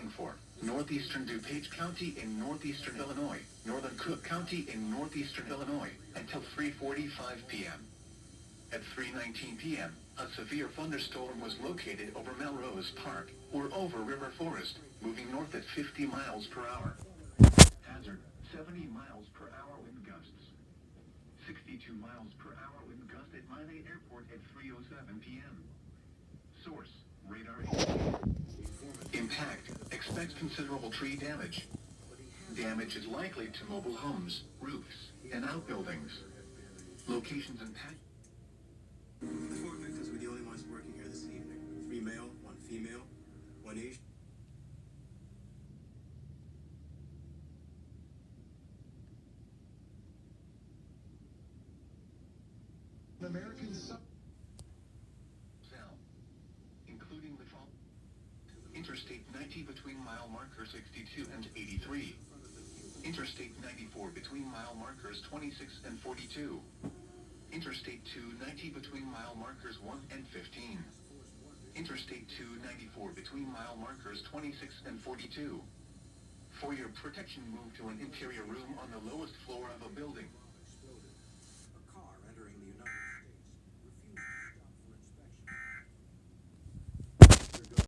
774, northeastern DuPage County in northeastern Illinois, northern Cook County in northeastern Illinois, until 3:45 p.m. At 3:19 p.m., a severe thunderstorm was located over Melrose Park, or over River Forest, moving north at 50 miles per hour. Hazard, 70 miles per hour wind gusts. 62 miles per hour wind gust at Miami Airport at 3:07 p.m. Source, radar. Impact, expect considerable tree damage. Damage is likely to mobile homes, roofs, and outbuildings. Locations and patch. The 4 victims were the only ones working here this evening. 3 male, 1 female, 1 Asian. American including the fall. Interstate 90 between mile marker 62 and 83. Interstate 94 between mile markers 26 and 42. Interstate 290 between mile markers 1 and 15. Interstate 294 between mile markers 26 and 42. For your protection, move to an interior room on the lowest floor of a building.